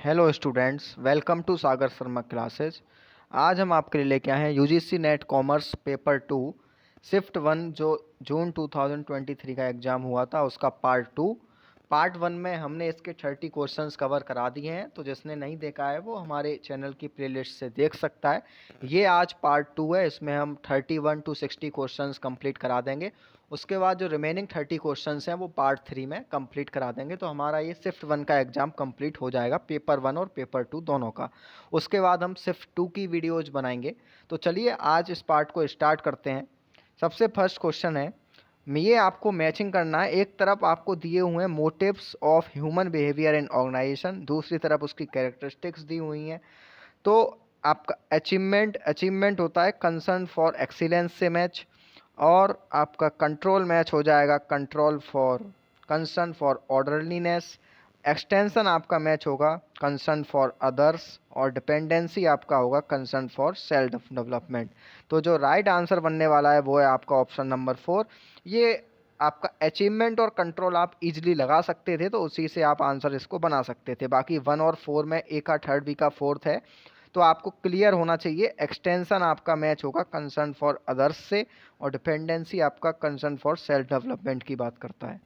Hello students, welcome to Sagar Sharma classes. आज हम आपके लिए लेके आए हैं UGC NET commerce paper 2 shift 1 जो जून 2023 का एग्ज़ाम हुआ था उसका पार्ट 2। पार्ट 1 में हमने इसके 30 क्वेश्चंस कवर करा दिए हैं, तो जिसने नहीं देखा है वो हमारे चैनल की प्लेलिस्ट से देख सकता है। ये आज पार्ट 2 है, इसमें हम 31 टू 60 क्वेश्चंस कंप्लीट करा देंगे। उसके बाद जो रिमेनिंग 30 क्वेश्चंस हैं वो पार्ट 3 में कंप्लीट करा देंगे, तो हमारा ये शिफ्ट 1 का एग्ज़ाम कंप्लीट हो जाएगा, पेपर 1 और पेपर 2 दोनों का। उसके बाद हम शिफ्ट 2 की वीडियोज़ बनाएंगे। तो चलिए आज इस पार्ट को स्टार्ट करते हैं। सबसे फर्स्ट क्वेश्चन है, ये आपको मैचिंग करना है। एक तरफ आपको दिए हुए हैं motives of human behaviour in organisation, दूसरी तरफ उसकी कैरेक्टरिस्टिक्स दी हुई हैं। तो आपका अचीवमेंट होता है कंसर्न फॉर एक्सीलेंस से मैच, और आपका कंट्रोल मैच हो जाएगा कंसर्न फॉर ऑर्डरलीनेस। एक्सटेंशन आपका मैच होगा कंसर्न फॉर अदर्स, और डिपेंडेंसी आपका होगा कंसर्न फॉर सेल्फ डेवलपमेंट। तो जो राइट आंसर बनने वाला है वो है आपका ऑप्शन नंबर 4। ये आपका अचीवमेंट और कंट्रोल आप इजीली लगा सकते थे, तो उसी से आप आंसर इसको बना सकते थे। बाकी 1 और 4 में ए का थर्ड, बी का फोर्थ है, तो आपको क्लियर होना चाहिए। एक्सटेंशन आपका मैच होगा कंसर्न फॉर अदर्स से, और डिपेंडेंसी आपका कंसर्न फॉर सेल्फ डेवलपमेंट की बात करता है।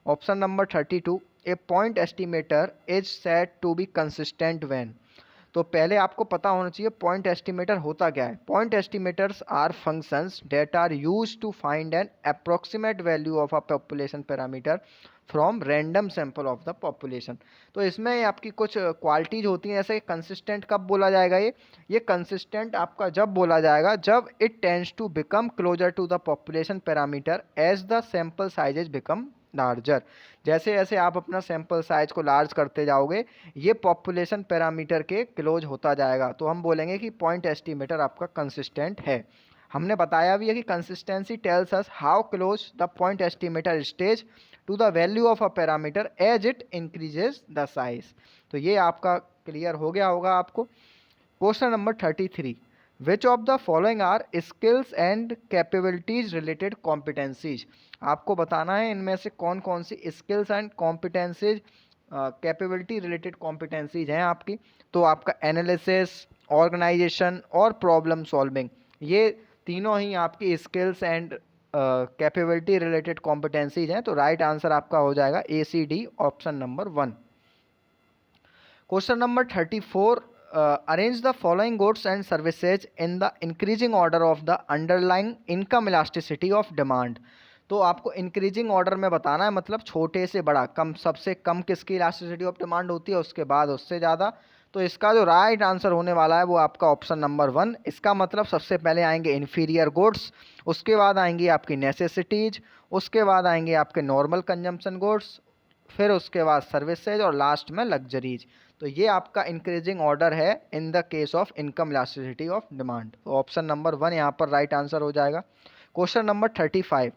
Option number 32, a point estimator is said to be consistent when. तो पहले आपको पता होना चाहिए पॉइंट एस्टिमेटर होता क्या है। Point estimators are functions that are used to find an approximate value of a population parameter from random sample of the population. तो इसमें आपकी कुछ क्वालिटीज होती हैं, जैसे कंसिस्टेंट कब बोला जाएगा। ये कंसिस्टेंट आपका जब बोला जाएगा जब it tends to become closer to the population parameter as the sample sizes become larger. जैसे जैसे आप अपना सैंपल साइज को लार्ज करते जाओगे, ये पॉपुलेशन पैरामीटर के क्लोज होता जाएगा, तो हम बोलेंगे कि पॉइंट एस्टिमेटर आपका कंसिस्टेंट है। हमने बताया भी है कि consistency tells us how close the point estimator stage to the value of a parameter as it increases the size. तो ये आपका क्लियर हो गया होगा आपको। Question number 33, which of the following are skills and capabilities related competencies. आपको बताना है इनमें से कौन कौन सी skills and competencies capability related competencies हैं आपकी। तो आपका एनालिसिस, ऑर्गेनाइजेशन और प्रॉब्लम सॉल्विंग, ये तीनों ही आपकी skills and capability related competencies हैं। तो राइट आंसर आपका हो जाएगा ACD, option number 1। Question number 34, arrange the following goods and services in the increasing order of the underlying income elasticity of demand. तो आपको इंक्रीजिंग ऑर्डर में बताना है, मतलब छोटे से बड़ा, कम सबसे कम किसकी इलास्टिसिटी ऑफ डिमांड होती है, उसके बाद उससे ज़्यादा। तो इसका जो राइट आंसर होने वाला है वो आपका ऑप्शन नंबर 1। इसका मतलब सबसे पहले आएंगे इन्फीरियर गुड्स, उसके बाद आएंगी आपकी नेसेसिटीज, उसके बाद आएंगे आपके नॉर्मल कंजम्पशन गुड्स, फिर उसके बाद सर्विसेज, और लास्ट में लग्जरीज। तो ये आपका इंक्रीजिंग ऑर्डर है in the case of income elasticity of demand. तो ऑप्शन नंबर 1 यहाँ पर राइट आंसर हो जाएगा। Question number 35,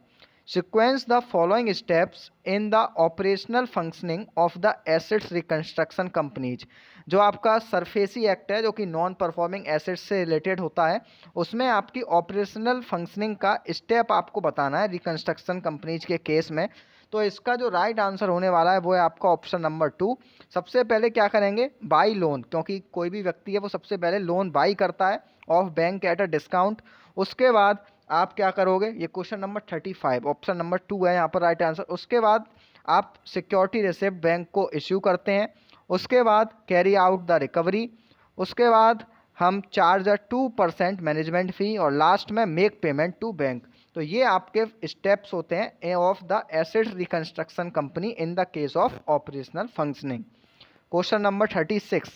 sequence the following steps in the operational functioning of the assets reconstruction companies. जो आपका सरफेसी एक्ट है, जो कि नॉन परफॉर्मिंग एसेट्स से रिलेटेड होता है, उसमें आपकी ऑपरेशनल फंक्शनिंग का स्टेप आपको बताना है रिकंस्ट्रक्शन कंपनीज के केस में। तो इसका जो राइट आंसर होने वाला है वो है आपका ऑप्शन नंबर 2। सबसे पहले क्या करेंगे, बाई लोन, क्योंकि कोई भी व्यक्ति है वो सबसे पहले लोन बाई करता है of bank at a discount. उसके बाद आप क्या करोगे, ये क्वेश्चन नंबर 35, ऑप्शन नंबर 2 है यहाँ पर राइट आंसर। उसके बाद आप सिक्योरिटी रिसिप्ट बैंक को इश्यू करते हैं, उसके बाद कैरी आउट द रिकवरी, उसके बाद हम चार्ज 2% मैनेजमेंट फ़ी, और लास्ट में मेक पेमेंट टू बैंक। तो ये आपके स्टेप्स होते हैं of the asset reconstruction company in the case of operational functioning. Question number 36,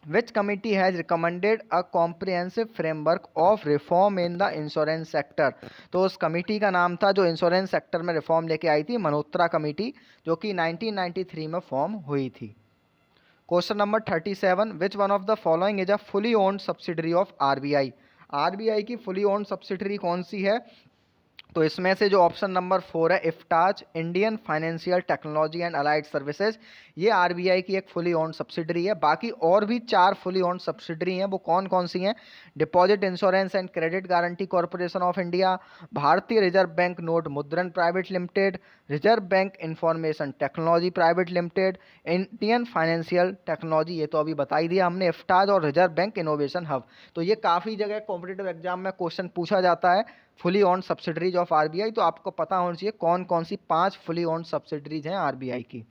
which committee has recommended a comprehensive framework of reform in the insurance sector. तो उस committee का नाम था जो इंश्योरेंस सेक्टर में रिफॉर्म लेके आई थी, मल्होत्रा कमेटी, जो कि 1993 में फॉर्म हुई थी। Question number 37, which one of the following is a fully owned subsidiary of RBI। RBI की फुली ओन्ड सब्सिडरी कौन सी है। तो इसमें से जो ऑप्शन नंबर 4 है IFTAS, Indian financial technology and allied services, ये आरबीआई की एक फुली ओन्ड सब्सिडरी है। बाकी और भी 4 फुली ओन्ड सब्सिडरी हैं, वो कौन कौन सी हैं? Deposit insurance and credit guarantee corporation of India, भारतीय रिजर्व बैंक नोट मुद्रण private limited, reserve bank information technology private limited, Indian financial technology, ये तो अभी बता ही दिया हमने, इफ्ताज और रिजर्व बैंक इनोवेशन हब। तो ये काफ़ी जगह कॉम्पिटेटिव एग्जाम में क्वेश्चन पूछा जाता है, fully own subsidiaries of RBI. तो आपको पता होना चाहिए कौन कौन सी 5 फुली ओन सब्सिडरीज हैं आरबीआई की।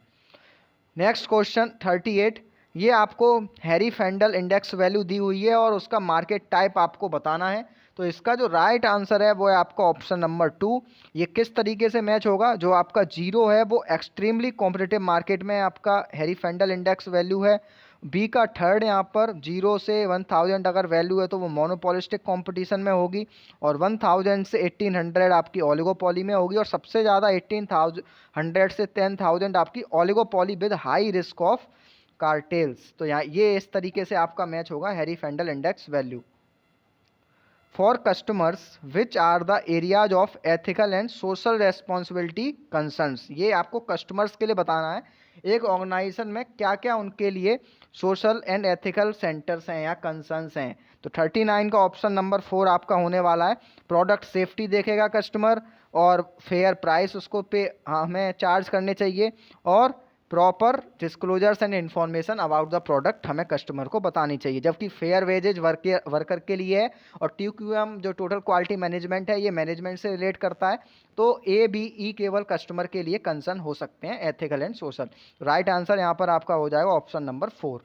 नेक्स्ट क्वेश्चन 38, ये आपको हैरी फेंडल इंडेक्स वैल्यू दी हुई है और उसका मार्केट टाइप आपको बताना है। तो इसका जो राइट आंसर है वो है आपका ऑप्शन नंबर 2। ये किस तरीके से मैच होगा? जो आपका 0 है वो एक्सट्रीमली कॉम्पिटिटिव मार्केट में आपका हैरी फेंडल इंडेक्स वैल्यू है। बी का थर्ड यहाँ पर 0 से 1000 अगर वैल्यू है तो वो मोनोपोलिस्टिक कंपटीशन में होगी, और 1000 से 1800 आपकी ओलिगोपॉली में होगी, और सबसे ज़्यादा 1800 से 10000 आपकी oligopoly with high risk of cartels. तो यहाँ ये इस तरीके से आपका मैच होगा Herfindahl index value. For customers which are the areas of ethical and social responsibility concerns, ये आपको कस्टमर्स के लिए बताना है एक ऑर्गेनाइजेशन में क्या क्या उनके लिए सोशल एंड एथिकल सेंटर्स हैं या कंसर्न्स हैं। तो 39 का ऑप्शन नंबर 4 आपका होने वाला है। प्रोडक्ट सेफ्टी देखेगा कस्टमर, और फेयर प्राइस उसको पे हमें चार्ज करने चाहिए, और proper disclosures and information about the product हमें कस्टमर को बतानी चाहिए। जबकि फेयर वेजेज वर्कर के लिए है, और TQM जो टोटल क्वालिटी मैनेजमेंट है ये मैनेजमेंट से रिलेट करता है। तो ABE केवल कस्टमर के लिए कंसर्न हो सकते हैं, ethical and social. Right answer यहाँ पर आपका हो जाएगा option number 4।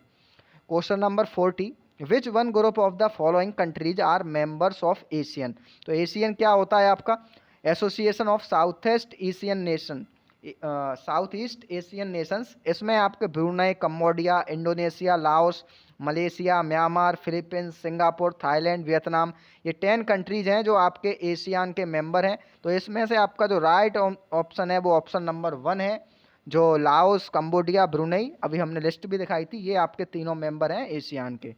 Question number 40, which one group of the following countries are members of ASEAN. तो एशियन क्या होता है आपका? Association of South East Asian nation, South East Asian nations. इसमें आपके Brunei, Cambodia, Indonesia, Laos, Malaysia, Myanmar, Philippines, Singapore, Thailand, Vietnam, ये 10 countries हैं जो आपके एशियान के मेंबर हैं। तो इसमें से आपका जो राइट ऑप्शन है वो ऑप्शन नंबर 1 है। जो लाओस, कंबोडिया, ब्रूनई, अभी हमने लिस्ट भी दिखाई थी, ये आपके तीनों मेंबर हैं एशियान के।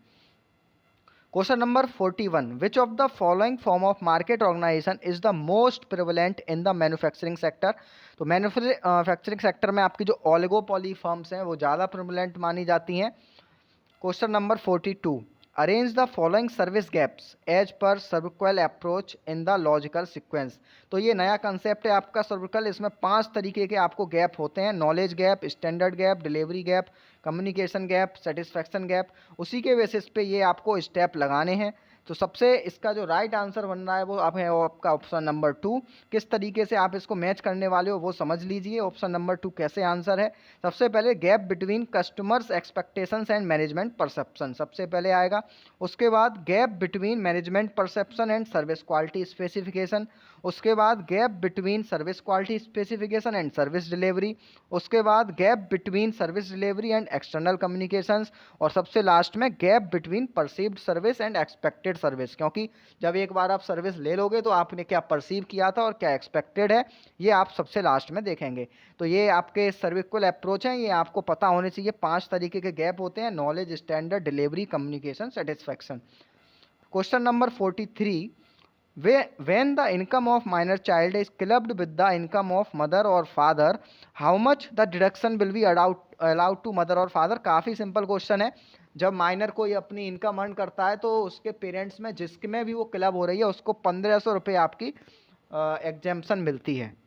Question number 41, which of the following form of market organisation is the most prevalent in the manufacturing sector. तो मैन्युफैक्चरिंग सेक्टर में आपकी जो ओलिगोपॉली फर्म्स हैं वो ज़्यादा प्रिवलेंट मानी जाती हैं। Question number 42, arrange the following service gaps as per SERVQUAL approach in the logical sequence. तो ये नया कंसेप्ट है आपका सर्विकल, इसमें 5 तरीके के आपको गैप होते हैं: knowledge gap, standard gap, delivery gap, communication gap, satisfaction gap. उसी के बेसिस पे ये आपको स्टेप लगाने हैं। तो सबसे इसका जो राइट आंसर बन रहा है वो आप है आपका ऑप्शन नंबर 2। किस तरीके से आप इसको मैच करने वाले हो वो समझ लीजिए। ऑप्शन नंबर 2 कैसे आंसर है? सबसे पहले gap between customers expectations and management perception सबसे पहले आएगा। उसके बाद gap between management perception and service quality specification. उसके बाद gap between service quality specification and service delivery. उसके बाद gap between service delivery and external communications. और सबसे लास्ट में gap between perceived service and expected service, क्योंकि जब एक बार आप सर्विस ले लोगे तो आपने क्या परसीव किया था और क्या एक्सपेक्टेड है ये आप सबसे लास्ट में देखेंगे। तो ये आपके सर्विकल अप्रोच हैं, ये आपको पता होने चाहिए। 5 तरीके के गैप होते हैं: knowledge, standard, delivery, communication, satisfaction. Question number 43, when the income of minor child is clubbed with the income of mother or father, how much the deduction will be allowed to mother और father। काफ़ी simple question है। जब minor कोई अपनी income earn करता है तो उसके पेरेंट्स में जिसमें भी वो क्लब हो रही है उसको 1500 रुपये आपकी एग्जेम्पशन मिलती है।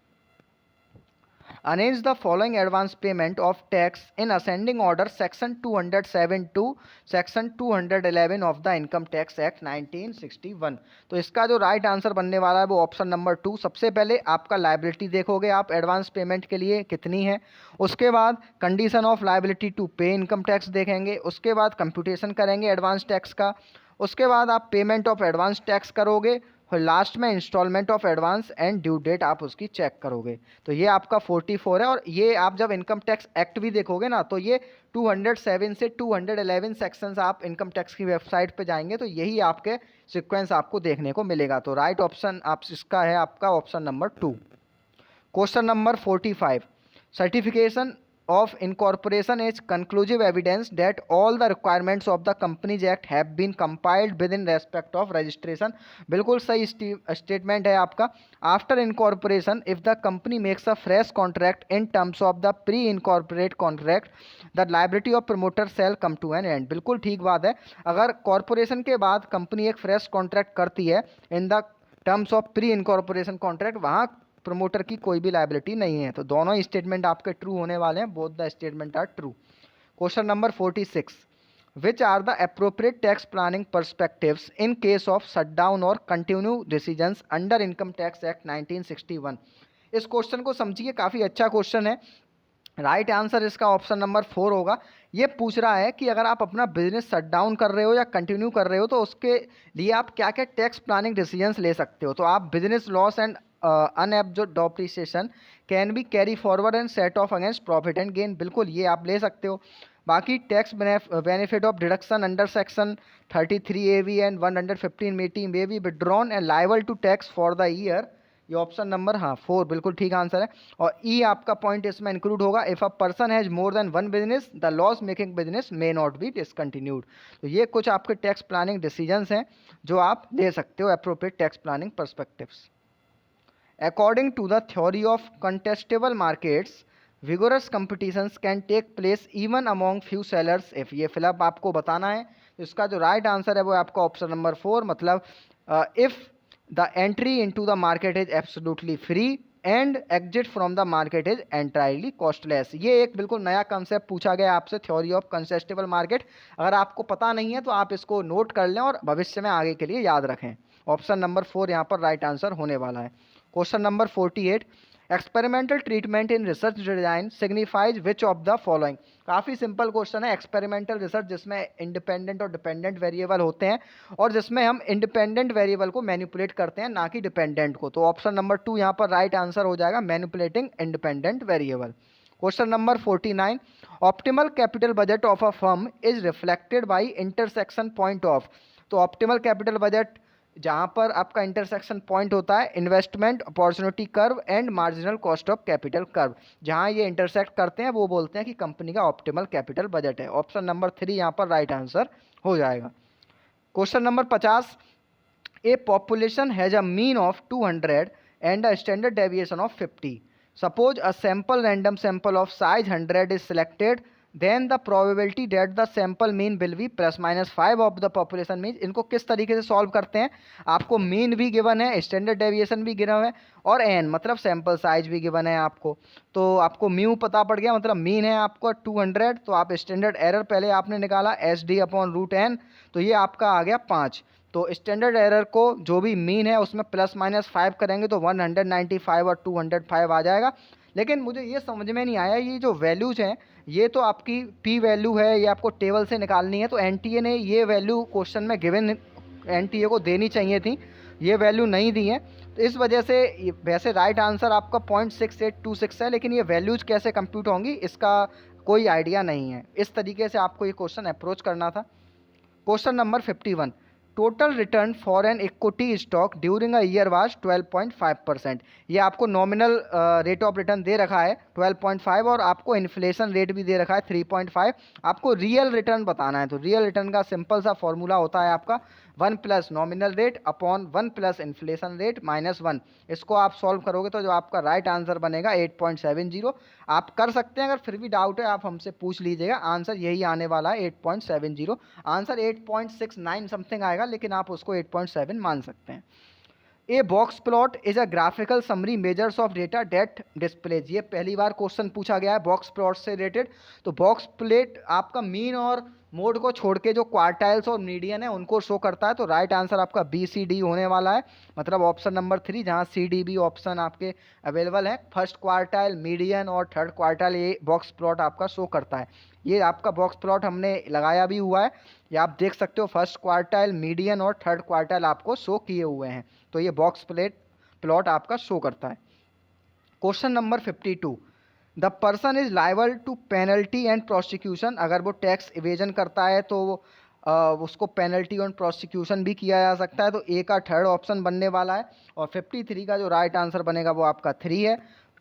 Arrange the following advance payment of tax in ascending order section 207 to section 211 of the Income Tax Act 1961। तो इसका जो राइट आंसर बनने वाला है वो ऑप्शन नंबर 2। सबसे पहले आपका लाइबिलिटी देखोगे आप एडवांस पेमेंट के लिए कितनी है। उसके बाद कंडीशन ऑफ लाइबिलिटी टू पे इनकम टैक्स देखेंगे। उसके बाद कंप्यूटेशन करेंगे एडवांस टैक्स का। उसके बाद आप पेमेंट ऑफ एडवांस टैक्स करोगे, फिर लास्ट में instalment of advance and due date आप उसकी चेक करोगे। तो ये आपका 44 है। और ये आप जब इनकम टैक्स एक्ट भी देखोगे ना तो ये 207 से 211 सेक्शंस आप इनकम टैक्स की वेबसाइट पे जाएंगे तो यही आपके सीक्वेंस आपको देखने को मिलेगा। तो राइट ऑप्शन आप इसका है आपका option number 2। Question number 45, certification of incorporation is conclusive evidence that all the requirements of the Companies Act have been compiled within respect of registration। बिल्कुल सही स्टेटमेंट है आपका। After incorporation, if the company makes a fresh contract in terms of the pre-incorporate contract, the liability of promoter shall come to an end। बिल्कुल ठीक बात है। अगर corporation के बाद कंपनी एक फ्रेश कॉन्ट्रैक्ट करती है in the terms of pre incorporation contract, वहाँ प्रमोटर की कोई भी लाइबिलिटी नहीं है। तो दोनों ही स्टेटमेंट आपके ट्रू होने वाले हैं। Both the statement are true. Question number 46, which are the appropriate tax planning perspectives in case of shutdown और continue decisions under income tax act 1961। इस क्वेश्चन को समझिए, काफ़ी अच्छा क्वेश्चन है। राइट आंसर इसका ऑप्शन नंबर 4 होगा। ये पूछ रहा है कि अगर आप अपना बिजनेस शट डाउन कर रहे हो या कंटिन्यू कर रहे हो तो उसके लिए आप क्या क्या टैक्स प्लानिंग डिसीजंस ले सकते हो। तो आप business loss and unabsorbed depreciation can be carry forward and set off against profit and gain, बिल्कुल ये आप ले सकते हो। बाकी tax benefit of deduction under section 33A and 115 may be withdrawn and liable to tax for the year. ये option number 4 बिल्कुल ठीक आंसर है। और ई आपका पॉइंट इसमें इंक्लूड होगा, if a person has more than one business the loss making business may not be discontinued. तो ये कुछ आपके टैक्स प्लानिंग डिसीजंस हैं जो आप ले सकते हो appropriate tax planning perspectives. According to the theory of contestable markets, vigorous competitions can take place even among few sellers if। ये फिलअप आपको बताना है। तो इसका जो राइट आंसर है वो आपका ऑप्शन नंबर 4, मतलब if the entry into the market is absolutely free and exit from the market is entirely costless. ये एक बिल्कुल नया कंसेप्ट पूछा गया आपसे, थ्योरी ऑफ कंटेस्टेबल मार्केट। अगर आपको पता नहीं है तो आप इसको नोट कर लें और भविष्य में आगे के लिए याद रखें। ऑप्शन नंबर 4 यहाँ पर राइट आंसर होने वाला है। Question number 48, experimental treatment in research design signifies which of the following. काफ़ी सिंपल क्वेश्चन है। एक्सपेरिमेंटल रिसर्च जिसमें इंडिपेंडेंट और डिपेंडेंट वेरिएबल होते हैं और जिसमें हम इंडिपेंडेंट वेरिएबल को मैनिपुलेट करते हैं, ना कि डिपेंडेंट को। तो ऑप्शन नंबर 2 यहाँ पर राइट आंसर हो जाएगा, manipulating independent variable. Question number 49, optimal capital budget of a firm is reflected by intersection point of. तो ऑप्टिमल कैपिटल बजट जहाँ पर आपका इंटरसेक्शन पॉइंट होता है investment opportunity curve and marginal cost of capital curve, जहाँ ये intersect करते हैं वो बोलते हैं कि कंपनी का ऑप्टिमल कैपिटल बजट है। ऑप्शन नंबर 3 यहाँ पर राइट आंसर हो जाएगा। Question number 50, a population has a mean of 200 and a standard deviation of 50। Suppose a sample random sample of size 100 is selected, then the probability that the sample mean will be +-5 of the population mean. इनको किस तरीके से solve करते हैं, आपको mean भी given है, standard deviation भी गिवन है और एन मतलब सैंपल साइज भी गिवन है आपको। तो आपको म्यू पता पड़ गया, मतलब मीन है आपको 200, तो आप स्टैंडर्ड एरर पहले आपने निकाला SD/√n, तो ये आपका आ गया 5। तो स्टैंडर्ड एरर को जो भी मीन है उसमें +-5 करेंगे तो 195 और 205 आ जाएगा। लेकिन मुझे ये समझ में नहीं आया, ये जो वैल्यूज हैं ये तो आपकी पी वैल्यू है, ये आपको टेबल से निकालनी है। तो एनटीए ने ये वैल्यू क्वेश्चन में गिवन, एनटीए को देनी चाहिए थी, ये वैल्यू नहीं दी है। तो इस वजह से वैसे राइट आंसर आपका 0.6826 है, लेकिन ये वैल्यूज कैसे कंप्यूट होंगी इसका कोई आइडिया नहीं है। इस तरीके से आपको ये क्वेश्चन अप्रोच करना था। Question number 51, total return for an equity stock during a year was 12.5%। ये आपको नॉमिनल रेट ऑफ रिटर्न दे रखा है 12.5 और आपको इन्फ्लेशन रेट भी दे रखा है 3.5। आपको रियल रिटर्न बताना है। तो रियल रिटर्न का सिंपल सा फॉर्मूला होता है आपका 1 plus nominal rate upon 1 plus inflation rate -1। इसको आप सॉल्व करोगे तो जो आपका राइट आंसर बनेगा 8.70। आप कर सकते हैं, अगर फिर भी डाउट है आप हमसे पूछ लीजिएगा, आंसर यही आने वाला है 8.70। आंसर 8.69 समथिंग आएगा, लेकिन आप उसको 8.7 मान सकते हैं। A box plot is a graphical summary measures of data that displays. ये पहली बार क्वेश्चन पूछा गया है बॉक्स प्लॉट से रिलेटेड। तो बॉक्स प्लेट आपका मीन और मोड को छोड़ के जो क्वार्टाइल्स और मीडियन है उनको शो करता है। तो राइट आंसर आपका BCD होने वाला है, मतलब ऑप्शन नंबर 3, जहाँ CDB ऑप्शन आपके अवेलेबल है। फर्स्ट क्वार्टाइल, मीडियन और थर्ड क्वार्टाइल ये बॉक्स प्लॉट आपका शो करता है। ये आपका बॉक्स प्लॉट हमने लगाया भी हुआ है, ये आप देख सकते हो। फर्स्ट क्वार्टाइल, मीडियन और थर्ड क्वार्टाइल आपको शो किए हुए हैं। तो ये बॉक्स प्लॉट आपका शो करता है। Question number 52, the person is liable to penalty and prosecution. अगर वो टैक्स इवेजन करता है तो उसको पेनल्टी और प्रोसिक्यूशन भी किया जा सकता है। तो ए का थर्ड ऑप्शन बनने वाला है और 53 का जो राइट आंसर बनेगा वो आपका 3 है।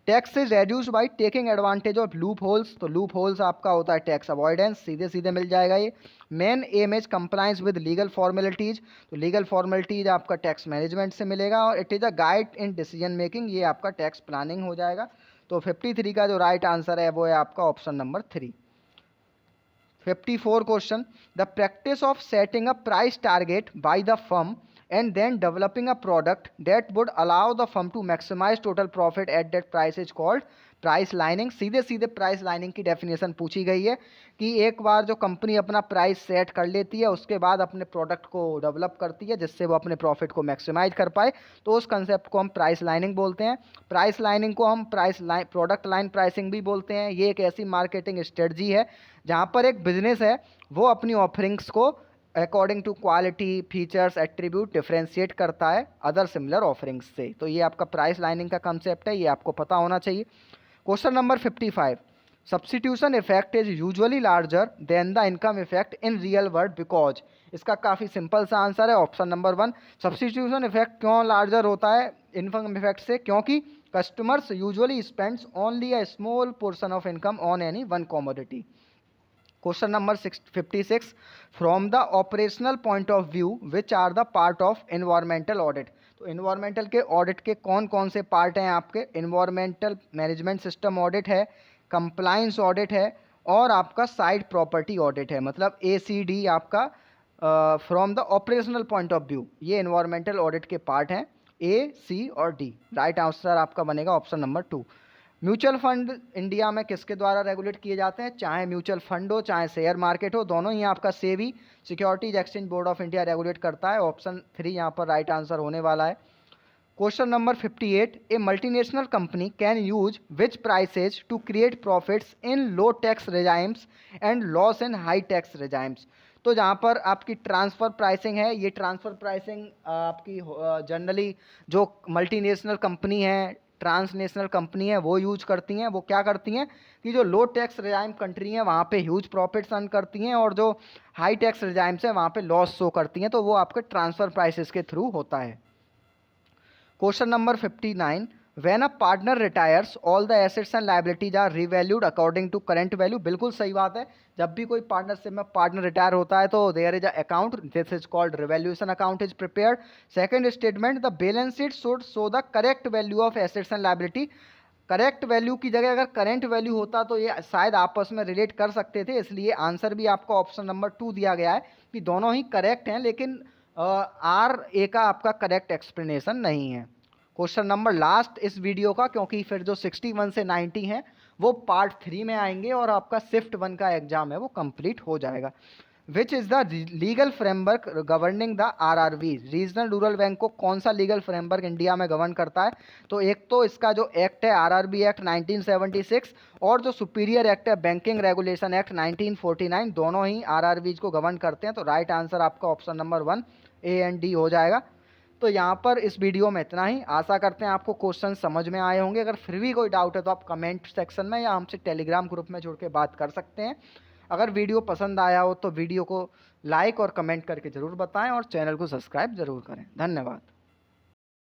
Tax is reduce by taking advantage of loop holes, तो लूप होल्स आपका होता है टैक्स अवॉइडेंस, सीधे सीधे मिल जाएगा ये। Main M is compliance with legal formalities, तो लीगल फॉर्मेलिटीज आपका टैक्स मैनेजमेंट से मिलेगा। और it is a guide in decision making, ये आपका टैक्स प्लानिंग हो जाएगा। तो 53 का जो राइट आंसर है वो है आपका option number 3। 54 question, the practice of setting a price target by the firm and then developing a product that would allow the firm to maximize total profit at that price is called price lining. सीधे सीधे price lining की definition पूछी गई है कि एक बार जो company अपना प्राइस सेट कर लेती है उसके बाद अपने प्रोडक्ट को डेवलप करती है जिससे वो अपने प्रॉफिट को मैक्सिमाइज कर पाए, तो उस कंसेप्ट को हम प्राइस लाइनिंग बोलते हैं। प्राइस लाइनिंग को हम प्रोडक्ट लाइन प्राइसिंग भी बोलते हैं। ये एक ऐसी मार्केटिंग स्ट्रेटजी है जहाँ पर एक बिजनेस है वो अपनी ऑफरिंग्स को according to quality, features, attribute differentiate करता है अदर सिमिलर ऑफरिंग्स से। तो ये आपका प्राइस लाइनिंग का कंसेप्ट है, ये आपको पता होना चाहिए। Question number 55, substitution effect is usually larger than the income effect in real world because, इसका काफ़ी सिंपल सा आंसर है ऑप्शन नंबर 1। सब्सटीट्यूशन इफेक्ट क्यों लार्जर होता है इनकम इफेक्ट से? क्योंकि customers usually spends only a small portion of income on any one commodity. Question number 56, from the operational point of view which are the part of environmental audit, तो environmental के audit के कौन कौन से part हैं आपके? Environmental management system audit है, compliance audit है और आपका साइट प्रॉपर्टी ऑडिट है, मतलब ACD आपका from the operational point of view. ये एनवायरमेंटल ऑडिट के पार्ट हैं A, C और D। राइट आंसर आपका बनेगा option number 2। Mutual fund India में किसके द्वारा रेगुलेट किए जाते हैं? चाहे म्यूचुअल फंड हो चाहे शेयर मार्केट हो, दोनों ही आपका SEBI securities exchange board of India regulate करता है। ऑप्शन 3 यहाँ पर राइट आंसर होने वाला है। Question number 58, a multinational company can use which prices to create profits in low tax regimes and loss in high tax regimes, तो जहाँ पर आपकी ट्रांसफ़र प्राइसिंग है, ये ट्रांसफ़र प्राइसिंग आपकी जनरली जो मल्टीनेशनल कंपनी है, ट्रांसनेशनल कंपनी है, वो यूज करती हैं। वो क्या करती हैं कि जो लो टैक्स रेजाइम कंट्री हैं वहाँ पे ह्यूज प्रॉफिट्स अर्न करती हैं और जो हाई टैक्स रेजाइम्स हैं वहाँ पे लॉस शो करती हैं, तो वो आपके ट्रांसफ़र प्राइसेस के थ्रू होता है। Question number 59, when a partner retires all the assets and liabilities are revalued according to current value, बिल्कुल सही बात है। जब भी कोई पार्टनरशिप में पार्टनर रिटायर होता है तो there is a account, this is called revaluation account is prepared. Second statement, the balance sheet should show the correct value of assets and liability. Correct value की जगह अगर करेंट वैल्यू होता तो ये शायद आपस में रिलेट कर सकते थे, इसलिए आंसर भी आपको ऑप्शन नंबर 2 दिया गया है कि दोनों ही करेक्ट हैं, लेकिन RA का आपका करेक्ट एक्सप्लेनेशन नहीं है। क्वेश्चन नंबर लास्ट इस वीडियो का, क्योंकि फिर जो 61 से 90 हैं वो पार्ट 3 में आएंगे और आपका शिफ्ट 1 का एग्जाम है वो कंप्लीट हो जाएगा। Which is the legal framework governing the RRB, regional rural bank को कौन सा लीगल फ्रेमवर्क इंडिया में गवर्न करता है? तो एक तो इसका जो एक्ट है RRB एक्ट 1976 और जो सुपीरियर एक्ट है बैंकिंग रेगुलेशन एक्ट 1949, दोनों ही RRBs को गवर्न करते हैं। तो राइट आंसर आपका option number 1 A and D हो जाएगा। तो यहाँ पर इस वीडियो में इतना ही। आशा करते हैं आपको क्वेश्चन समझ में आए होंगे। अगर फिर भी कोई डाउट है तो आप कमेंट सेक्शन में या हमसे टेलीग्राम ग्रुप में जुड़ के बात कर सकते हैं। अगर वीडियो पसंद आया हो तो वीडियो को लाइक और कमेंट करके ज़रूर बताएं और चैनल को सब्सक्राइब ज़रूर करें। धन्यवाद।